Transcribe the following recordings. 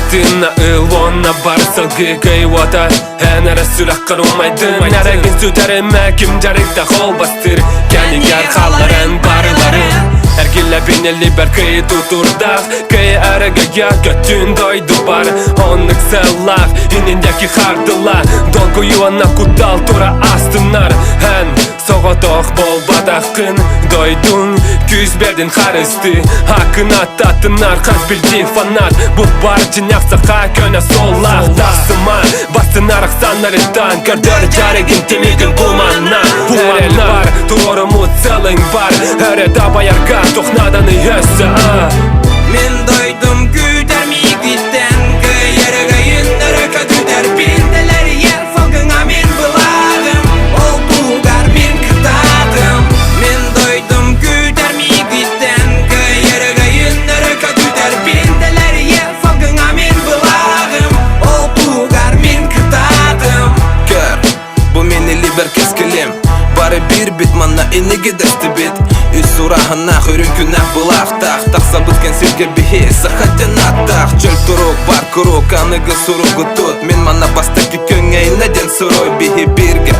Тына ылуына бар сылгы кайвата Әнәрі сүлік қырылмайдың Әрәген сөтеріме кім жарықта қол бастыр Кәнігер қаларын барыларын Әргелі бенелі бәр кай тұтырдақ Кай әрігіге көттін дойды бар Онық сәллақ Инен яки қардыла Долгу юана кудал тұра астынар Ән соғатық бол бадақын Дойдың күз берден қарысты Ақын аттатынар қаз білді фанат Бұл бар жинақсақа көне солақ Тақсыма бастын арақсанарыдан Кәрдер жарегін темегін бұлманнан Әрел бар, тұры мұтсылың бар Әреді баярға тоқнаданы өсі Мен дойдым күдер мигден Кайырғайын әрікі дүдер Пенделер ер фалғыңа мен бұлағым Ол бұлғар мен кітадым Мен дойдым күдер мигден Кайырғайын әрікі дүдер Пенделер ер фалғыңа мен бұлағым Ол бұлғар мен кітадым Көр, бұл мені либер кескілем Бары бір бит манна енеге дәсті бет Үз сұрағына үрін күнәк бұлақтақ Тақса бұткен сірге бихе сақаттен аттақ Чөл тұруқ бар күруқ анығы сұруғы тұт Мен мана бастаки көңейнеден сұрой бихе бірге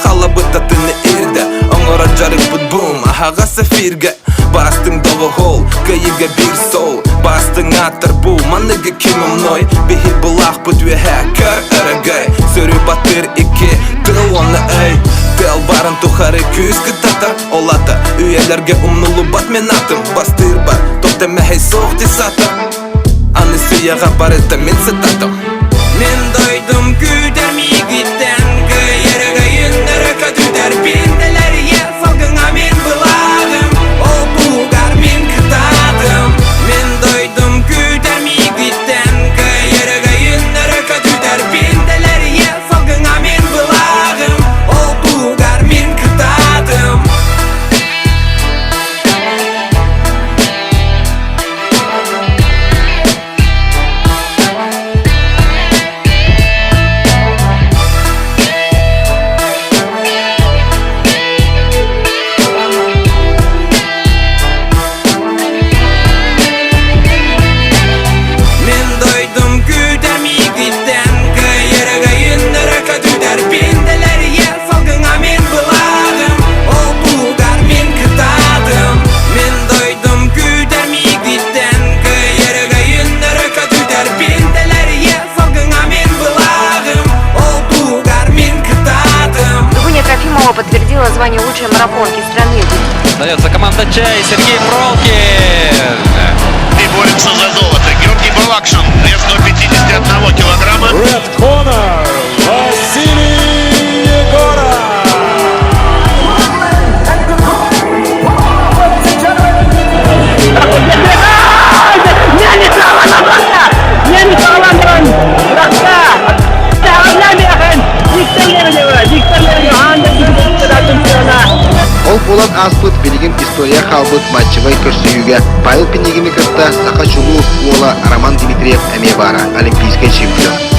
Қала бұттатыны ирді Оңыра жарық бұт бұм ахаға сафирге Бастың доғы ғол, кайыға бір сол Бастың аттыр бұл, маныға кемім ной Бихе бұлақ бұт веге көр әрігай Сөрі батыр ике, тыл оны әй Тел барын тухары күз кітата Олата, үйелерге умнулу бат мен атым Бастыр бар, тоқта мәхей соқ десата Аны сүйеға барыта мен сататым Мен дойдым күдер мигден Кайырғайын әрікі дүдер Пенделер ер фалғыңа мен бұлағым Ол бұлғар мен кітадым Мен дойдым күдер мигден Кайырғайын әрікі дүдер Пенделер ер фалғыңа мен бұлағым Ол бұлғар мен кітадым Мен дойдым күдер мигден Кайырғайын әрікі дүдер Пенделер ер фалғыңа мен бұлағым Ол бұлғар мен кітадым Мен дойдым күдер мигден Кайырғайын әрікі дүдер Пенделер ер фалғыңа мен бұлағым Ол бұлғар мен кітадым Дуня Трофимова подтвердила звание лучшей марафонки страны. Остается команда «Чай», Сергей Пролкин. И борется за золото. Георгий Балакшин, вес до 51 килограмма. Red Corner, Василий Егоров. Ол болан аспыт белегим история халбыт матчевой көрсүйіге Павел Пенегими кытта Сақа Чулу Уола Роман Дмитриев әме бара олимпийский чемпион.